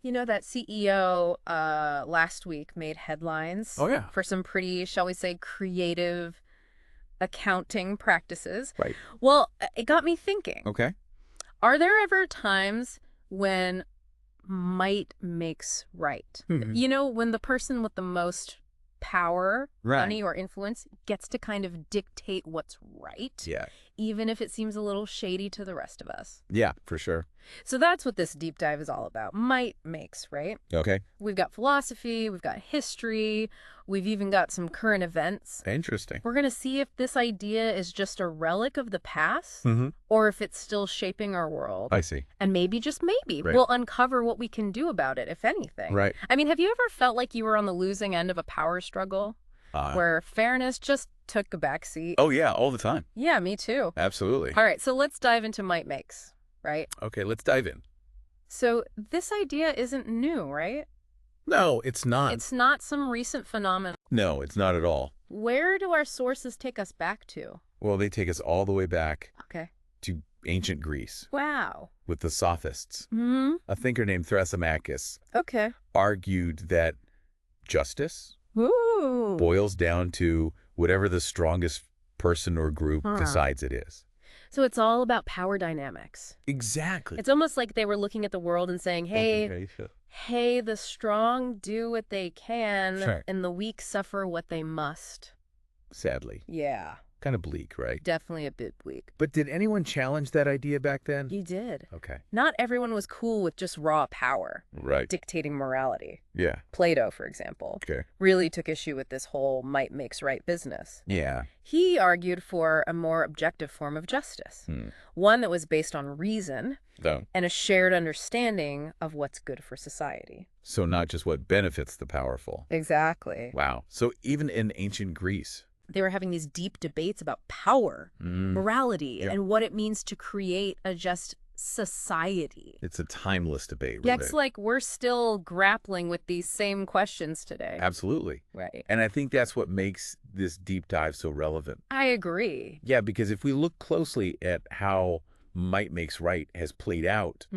You know, that CEO last week made headlines Oh, yeah. for some pretty, shall we say, creative accounting practices. Right. Well, it got me thinking. Okay. Are there ever times when might makes right? Mhm. You know, when the person with the most power, Right. money, or influence gets to kind of dictate what's right, Yeah. even if it seems a little shady to the rest of us. Yeah, for sure. So that's what this deep dive is all about. Might makes, right? Okay. We've got philosophy, we've got history, we've even got some current events. Interesting. We're going to see if this idea is just a relic of the past Mm-hmm. or if it's still shaping our world. I see. And maybe, just maybe, Right. we'll uncover what we can do about it, if anything. Right. I mean, have you ever felt like you were on the losing end of a power struggle where fairness just took a backseat? Oh, yeah, all the time. Yeah, me too. Absolutely. All right, so let's dive into might makes, right? Okay, let's dive in. So this idea isn't new, right? No, it's not. It's not some recent phenomenon. No, it's not at all. Where do our sources take us back to? Well, they take us all the way back Okay. to ancient Greece Wow. with the Sophists. Hmm. A thinker named Thrasymachus Okay. argued that justice Ooh. boils down to whatever the strongest person or group Huh. decides it is. So it's all about power dynamics. Exactly. It's almost like they were looking at the world and saying, hey, the strong do what they can, Sure. and the weak suffer what they must. Sadly. Yeah, Kind of bleak, right? definitely a bit weak. But did anyone challenge that idea back then? You did. Okay. Not everyone was cool with just raw power, Right. dictating morality. Yeah. Plato, for example, Okay. really took issue with this whole might makes right business. Yeah. He argued for a more objective form of justice, one that was based on reason No. and a shared understanding of what's good for society. So not just what benefits the powerful. Exactly. Wow. So even in ancient Greece. They were having these deep debates about power, morality, Yeah. and what it means to create a just society. It's a timeless debate, Yeah, really. it's like we're still grappling with these same questions today. Absolutely. Right. And I think that's what makes this deep dive so relevant. I agree. Yeah, because if we look closely at how might makes right has played out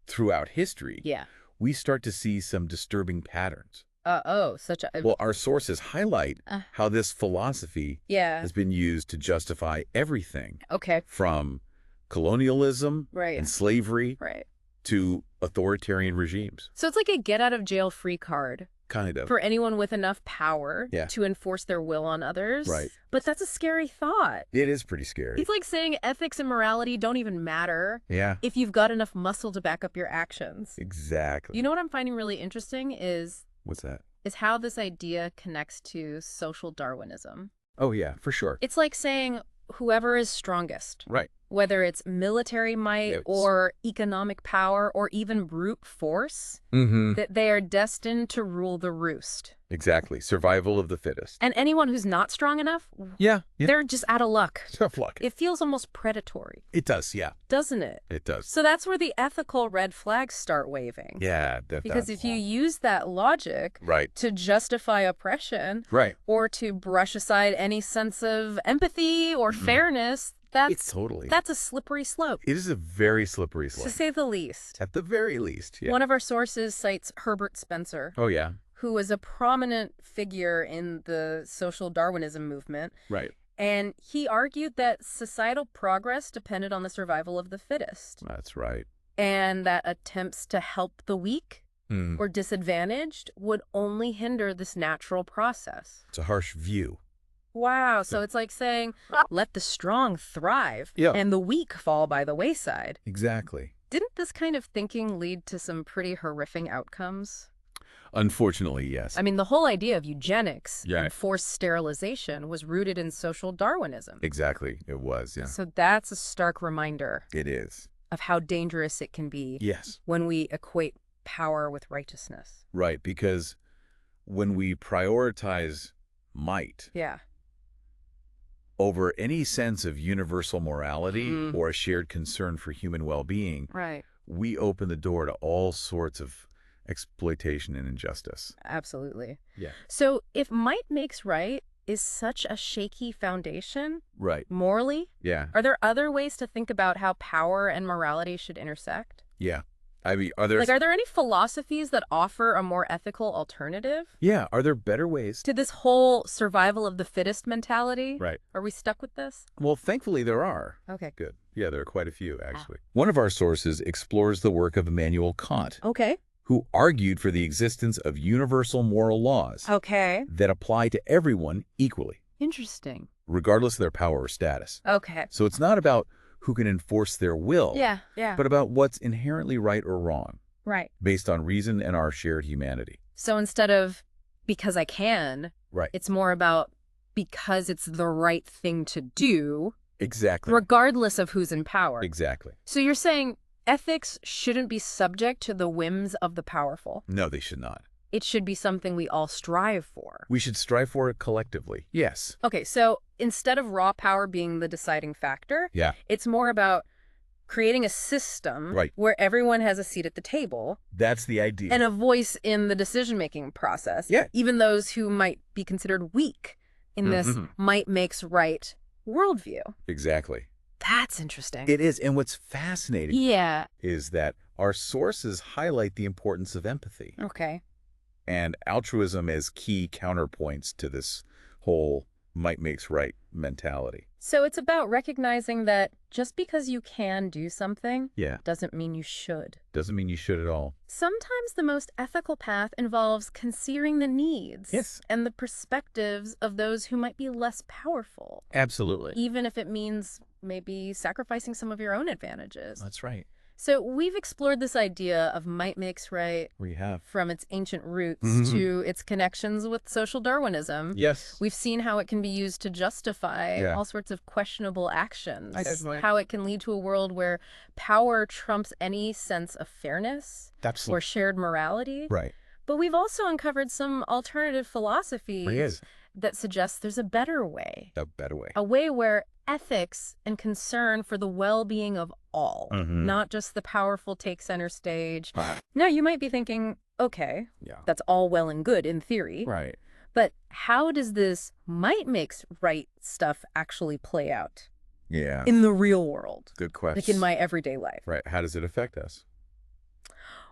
throughout history, Yeah. we start to see some disturbing patterns. Such a... Well, our sources highlight how this philosophy yeah. has been used to justify everything Okay. from colonialism Right. and slavery Right. to authoritarian regimes. So it's like a get-out-of-jail-free card Kind of. for anyone with enough power Yeah. to enforce their will on others. Right. But that's a scary thought. It is pretty scary. It's like saying ethics and morality don't even matter Yeah, if you've got enough muscle to back up your actions. exactly. You know what I'm finding really interesting is What's that? how this idea connects to social Darwinism. Oh, yeah, for sure. It's like saying whoever is strongest, Right. whether it's military might It's- or economic power or even brute force, Mm-hmm. that they are destined to rule the roost. Exactly. Survival of the fittest. And anyone who's not strong enough, Yeah. they're just out of luck. Tough luck. It feels almost predatory, It does, yeah. doesn't it? It does. So that's where the ethical red flags start waving. Yeah. Because if you use that logic Right. to justify oppression Right. or to brush aside any sense of empathy or fairness, that's a slippery slope, It is a very slippery to slope. say the least. At the very least, yeah. One of our sources cites Herbert Spencer, Oh, yeah. who was a prominent figure in the social Darwinism movement. Right. And he argued that societal progress depended on the survival of the fittest, That's right. and that attempts to help the weak or disadvantaged would only hinder this natural process. It's a harsh view. Wow, so it's like saying, let the strong thrive Yeah. and the weak fall by the wayside. Exactly. Didn't this kind of thinking lead to some pretty horrific outcomes? Unfortunately, yes. I mean, the whole idea of eugenics Yeah. and forced sterilization was rooted in social Darwinism. Exactly. It was, yeah. So that's a stark reminder It is. of how dangerous it can be Yes. when we equate power with righteousness. Right. Because when we prioritize might Yeah. over any sense of universal morality or a shared concern for human well-being, Right. we open the door to all sorts of exploitation and injustice. Absolutely. Yeah. So if might makes right is such a shaky foundation, Right. morally, Yeah. are there other ways to think about how power and morality should intersect? Yeah. I mean, are there... Like, are there any philosophies that offer a more ethical alternative Yeah, are there better ways? to this whole survival of the fittest mentality? Right. Are we stuck with this? Well, thankfully there are. Okay. Good. Yeah, there are quite a few, actually. One of our sources explores the work of Immanuel Kant, Okay. who argued for the existence of universal moral laws Okay. that apply to everyone equally, Interesting. regardless of their power or status. Okay. So it's not about who can enforce their will, Yeah. but about what's inherently right or wrong, Right. based on reason and our shared humanity. So instead of because I can, Right. it's more about because it's the right thing to do, Exactly. regardless of who's in power. Exactly. So you're saying ethics shouldn't be subject to the whims of the powerful. No, they should not. It should be something we all strive for. We should strive for it collectively. Yes. Okay, so instead of raw power being the deciding factor, Yeah. it's more about creating a system where everyone has a seat at the table That's the idea. and a voice in the decision-making process. Yeah. Even those who might be considered weak in this might makes right worldview. Exactly. That's interesting. It is. And what's fascinating Yeah. is that our sources highlight the importance of empathy Okay. and altruism as key counterpoints to this whole might makes right mentality. So it's about recognizing that just because you can do something Yeah. doesn't mean you should. Doesn't mean you should at all. Sometimes the most ethical path involves considering the needs and the perspectives of those who might be less powerful, Absolutely. even if it means maybe sacrificing some of your own advantages. That's right. So we've explored this idea of might makes right We have. from its ancient roots to its connections with social Darwinism. Yes. We've seen how it can be used to justify Yeah. all sorts of questionable actions, Definitely. how it can lead to a world where power trumps any sense of fairness Absolutely. or shared morality. Right. But we've also uncovered some alternative philosophies Yes. that suggest there's a better way, A better way. a way where ethics and concern for the well-being of all, not just the powerful, take center stage. Now, you might be thinking, okay, Yeah. that's all well and good in theory, Right. but how does this might makes right stuff actually play out Yeah. in the real world, Good question. like in my everyday life? Right. How does it affect us?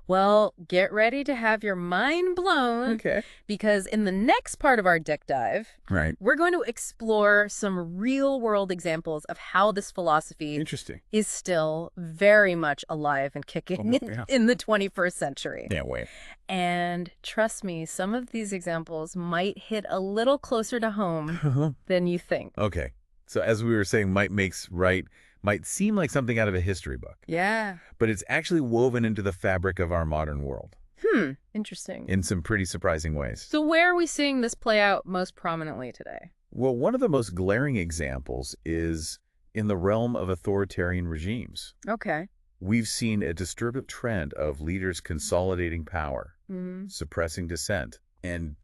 Well, get ready to have your mind blown. Okay. Because in the next part of our deck dive, Right. we're going to explore some real-world examples of how this philosophy Interesting. is still very much alive and kicking in the 21st century. Can't wait. And trust me, some of these examples might hit a little closer to home than you think. Okay. So as we were saying, might makes right might seem like something out of a history book, Yeah. but it's actually woven into the fabric of our modern world Interesting. in some pretty surprising ways. So where are we seeing this play out most prominently today? Well, one of the most glaring examples is in the realm of authoritarian regimes. Okay. We've seen a disturbing trend of leaders consolidating power, suppressing dissent, and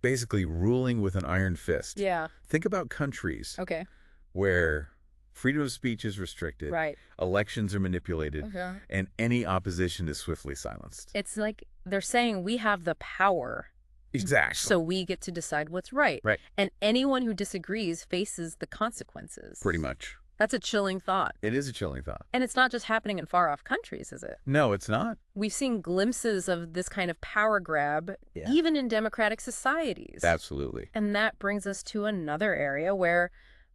basically ruling with an iron fist. Yeah. Think about countries Okay. where freedom of speech is restricted, Right. elections are manipulated, Okay. and any opposition is swiftly silenced. It's like they're saying we have the power, Exactly. so we get to decide what's right. Right. And anyone who disagrees faces the consequences. Pretty much. That's a chilling thought. It is a chilling thought. And it's not just happening in far-off countries, is it? No, it's not. We've seen glimpses of this kind of power grab even in democratic societies. Absolutely. And that brings us to another area where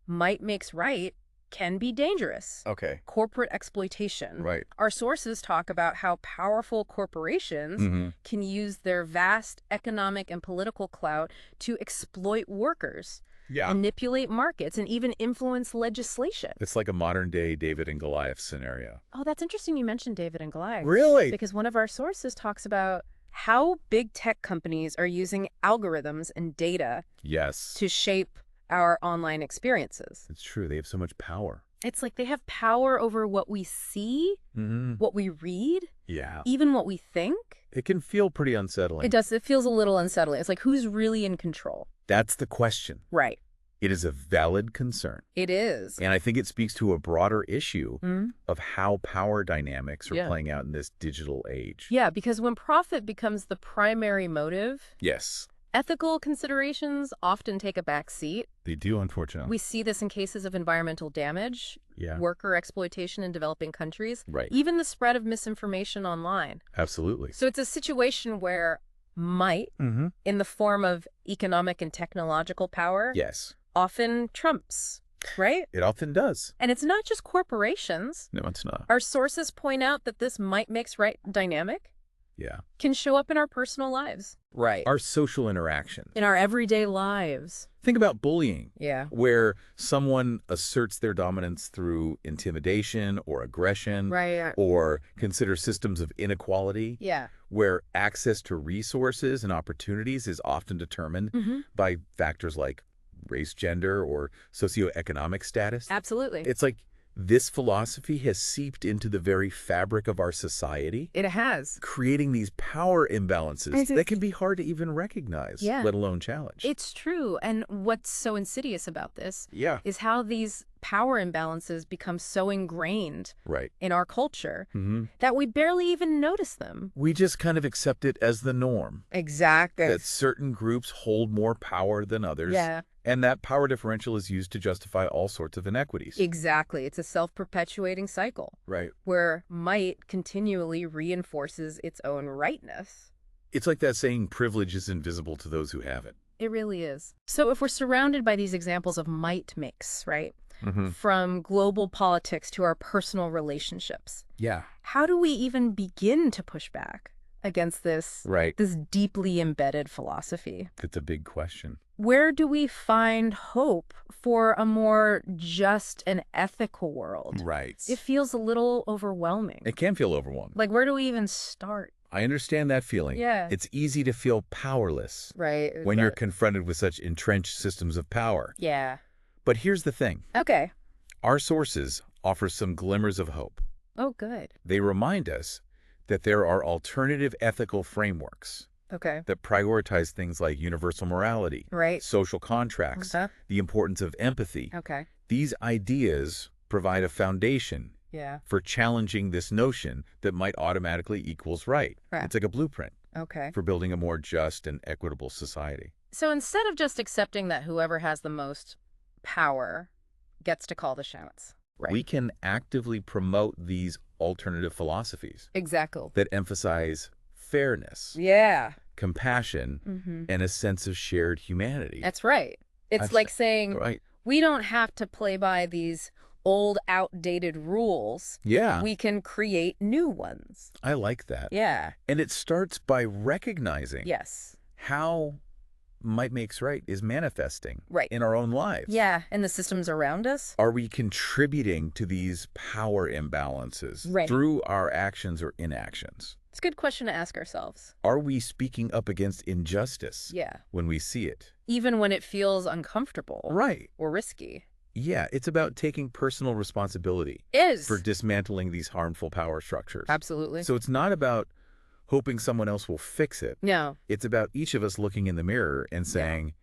might makes right can be dangerous. Okay. Corporate exploitation. Right. Our sources talk about how powerful corporations can use their vast economic and political clout to exploit workers, manipulate markets, and even influence legislation. It's like a modern-day David and Goliath scenario. Oh, that's interesting you mentioned David and Goliath. Really? Because one of our sources talks about how big tech companies are using algorithms and data Yes. to shape our online experiences. It's true. They have so much power. It's like they have power over what we see, what we read, Yeah. even what we think. It can feel pretty unsettling. It does. It feels a little unsettling. It's like, who's really in control? That's the question. Right. It is a valid concern. It is. And I think it speaks to a broader issue of how power dynamics are playing out in this digital age. Yeah, because when profit becomes the primary motive, Yes. ethical considerations often take a back seat. They do, unfortunately. We see this in cases of environmental damage. worker exploitation in developing countries, Right. even the spread of misinformation online. Absolutely. So it's a situation where might, in the form of economic and technological power, Yes. often trumps, right? It often does. And it's not just corporations. No, it's not. Our sources point out that this might makes right dynamic can show up in our personal lives. Right. Our social interactions. In our everyday lives. Think about bullying. Yeah. Where someone asserts their dominance through intimidation or aggression. Right. Or consider systems of inequality. Yeah. Where access to resources and opportunities is often determined by factors like race, gender, or socioeconomic status. Absolutely. It's like this philosophy has seeped into the very fabric of our society. It has. Creating these power imbalances that can be hard to even recognize, let alone challenge. It's true. And what's so insidious about this is how these power imbalances become so ingrained in our culture that we barely even notice them. We just kind of accept it as the norm. Exactly. That certain groups hold more power than others. Yeah. And that power differential is used to justify all sorts of inequities. Exactly. It's a self-perpetuating cycle. Right. Where might continually reinforces its own rightness. It's like that saying, privilege is invisible to those who have it. It really is. So if we're surrounded by these examples of might mix, right? From global politics to our personal relationships. Yeah. How do we even begin to push back against this deeply embedded philosophy? It's a big question. Where do we find hope for a more just and ethical world? Right. It feels a little overwhelming. It can feel overwhelming. Like, where do we even start? I understand that feeling. Yeah. It's easy to feel powerless. Right. When you're confronted with such entrenched systems of power. Yeah. But here's the thing. Okay. Our sources offer some glimmers of hope. Oh, good. They remind us that there are alternative ethical frameworks that prioritize things like universal morality, social contracts, the importance of empathy. These ideas provide a foundation for challenging this notion that might automatically equals right. It's like a blueprint for building a more just and equitable society. So instead of just accepting that whoever has the most power gets to call the shots. We can actively promote these alternative philosophies. Exactly. That emphasize fairness. Yeah. Compassion and a sense of shared humanity. That's right. It's like saying we don't have to play by these old, outdated rules. Yeah. We can create new ones. I like that. Yeah. And it starts by recognizing how might makes right is manifesting in our own lives. Yeah, and the systems around us. Are we contributing to these power imbalances through our actions or inactions? It's a good question to ask ourselves. Are we speaking up against injustice when we see it? Even when it feels uncomfortable or risky. Yeah, it's about taking personal responsibility for dismantling these harmful power structures. Absolutely. So it's not about hoping someone else will fix it. No. It's about each of us looking in the mirror and saying,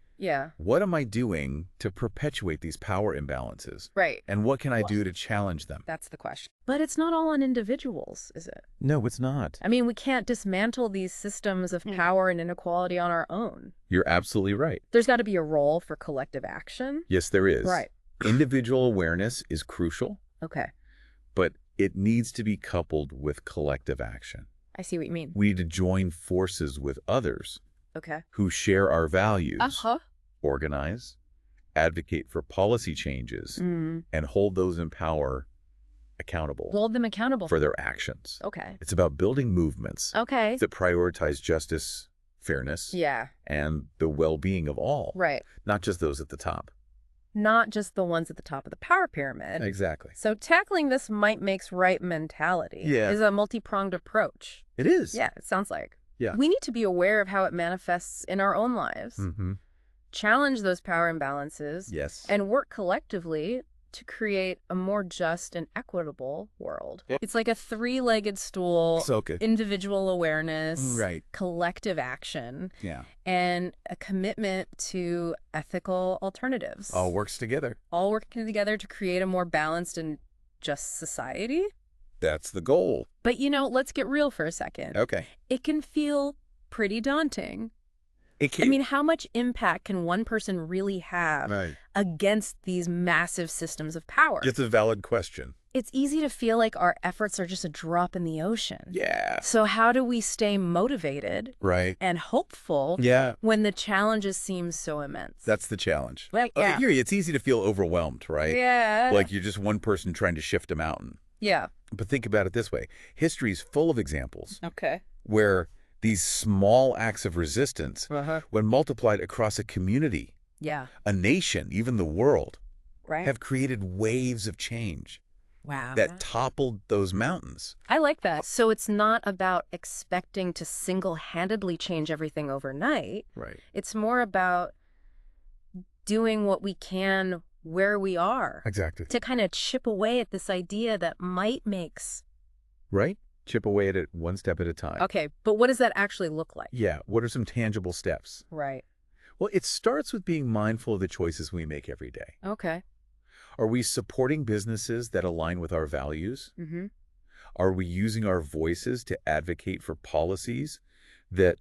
what am I doing to perpetuate these power imbalances? Right. And what can I do to challenge them? That's the question. But it's not all on individuals, is it? No, it's not. I mean, we can't dismantle these systems of power and inequality on our own. You're absolutely right. There's got to be a role for collective action. Yes, there is. Right. Individual awareness is crucial. Okay. But it needs to be coupled with collective action. I see what you mean. We need to join forces with others who share our values, organize, advocate for policy changes, and hold those in power accountable. Hold them accountable. For their actions. Okay. It's about building movements that prioritize justice, fairness, and the well-being of all. Right. Not just those at the top. Not just the ones at the top of the power pyramid. Exactly. So tackling this might makes right mentality is a multi-pronged approach. It is. Yeah, it sounds like. Yeah. We need to be aware of how it manifests in our own lives, challenge those power imbalances, and work collectively to create a more just and equitable world. It's like a three-legged stool, individual awareness, collective action, and a commitment to ethical alternatives. All works together. All working together to create a more balanced and just society. That's the goal. But, you know, let's get real for a second. Okay. It can feel pretty daunting. I mean, how much impact can one person really have against these massive systems of power? It's a valid question. It's easy to feel like our efforts are just a drop in the ocean. Yeah. So how do we stay motivated and hopeful when the challenges seem so immense? That's the challenge. Well, I hear you. It's easy to feel overwhelmed, right? Yeah. Like you're just one person trying to shift a mountain. Yeah. But think about it this way. History's full of examples where these small acts of resistance, when multiplied across a community, a nation, even the world, have created waves of change. Wow. That toppled those mountains. I like that. So it's not about expecting to single-handedly change everything overnight. Right. It's more about doing what we can where we are. Exactly. To kind of chip away at this idea that might makes. Right? Chip away at it one step at a time. Okay, but what does that actually look like? Yeah, what are some tangible steps? Right. Well, it starts with being mindful of the choices we make every day. Okay. Are we supporting businesses that align with our values? Mm-hmm. Are we using our voices to advocate for policies that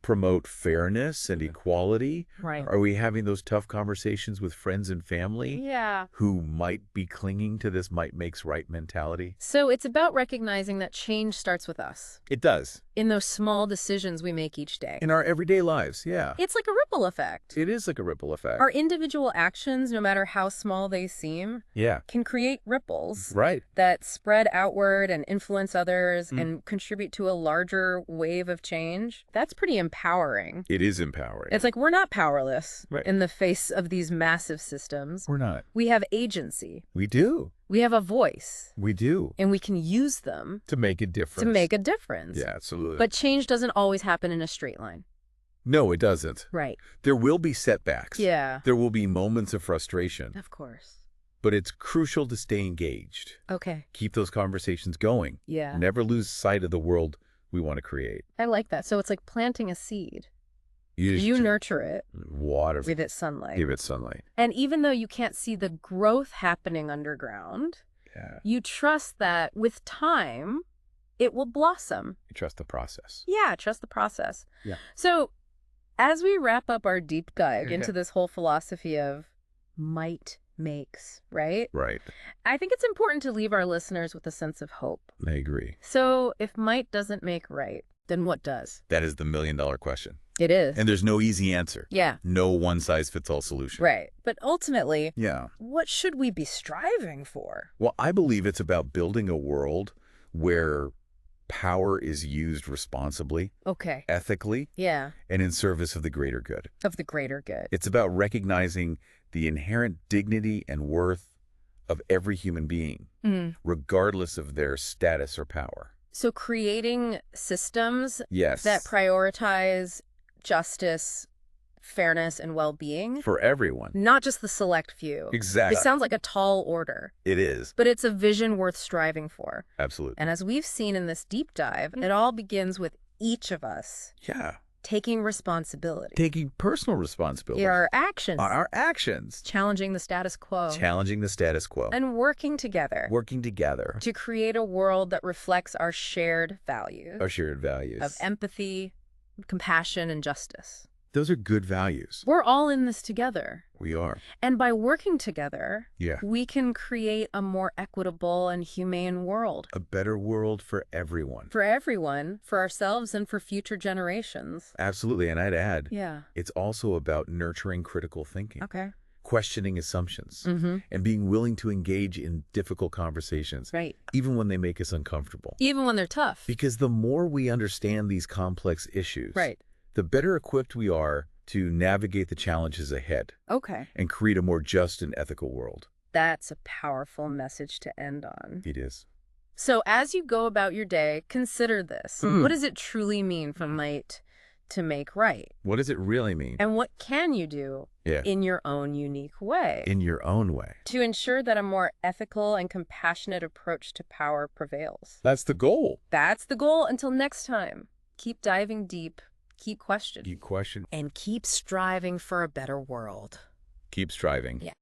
promote fairness and equality? Right. Are we having those tough conversations with friends and family who might be clinging to this might makes right mentality? So it's about recognizing that change starts with us. It does. In those small decisions we make each day. In our everyday lives, yeah. It's like a ripple effect. It is like a ripple effect. Our individual actions, no matter how small they seem, can create ripples that spread outward and influence others and contribute to a larger wave of change. That's pretty empowering. It is empowering. It's like we're not powerless in the face of these massive systems. We're not. We have agency. We do. We have a voice. We do. And we can use them to make a difference. To make a difference. Yeah, absolutely. But change doesn't always happen in a straight line. No, it doesn't. Right. There will be setbacks. Yeah. There will be moments of frustration. Of course. But it's crucial to stay engaged. Okay. Keep those conversations going. Yeah. Never lose sight of the world we want to create. I like that. So it's like planting a seed. You nurture it. Water. Give it sunlight. Give it sunlight. And even though you can't see the growth happening underground, you trust that with time, it will blossom. You trust the process. Yeah, trust the process. Yeah. So as we wrap up our deep dive into this whole philosophy of might makes, right? Right. I think it's important to leave our listeners with a sense of hope. I agree. So if might doesn't make right, then what does? That is the million-dollar question. It is. And there's no easy answer. Yeah. No one-size-fits-all solution. Right. But ultimately, yeah, what should we be striving for? Well, I believe it's about building a world where power is used responsibly, ethically, and in service of the greater good. Of the greater good. It's about recognizing the inherent dignity and worth of every human being, regardless of their status or power. So creating systems that prioritize justice, fairness, and well-being. For everyone. Not just the select few. Exactly. It sounds like a tall order. It is. But it's a vision worth striving for. Absolutely. And as we've seen in this deep dive, it all begins with each of us. Yeah. Taking responsibility. Taking personal responsibility. Our actions. Our actions. Challenging the status quo. Challenging the status quo. And working together. Working together. To create a world that reflects our shared values. Our shared values. Of empathy, compassion, and justice. Those are good values. We're all in this together. We are. And by working together, we can create a more equitable and humane world. A better world for everyone. For everyone, for ourselves, and for future generations. Absolutely. And I'd add, it's also about nurturing critical thinking. Questioning assumptions. And being willing to engage in difficult conversations. Right. Even when they make us uncomfortable. Even when they're tough. Because the more we understand these complex issues, the better equipped we are to navigate the challenges ahead. And create a more just and ethical world. That's a powerful message to end on. It is. So as you go about your day, consider this. What does it truly mean for might to make right? What does it really mean? And what can you do in your own unique way? In your own way. To ensure that a more ethical and compassionate approach to power prevails. That's the goal. That's the goal. Until next time, keep diving deep. Keep questioning. Keep questioning. And keep striving for a better world. Keep striving. Yeah.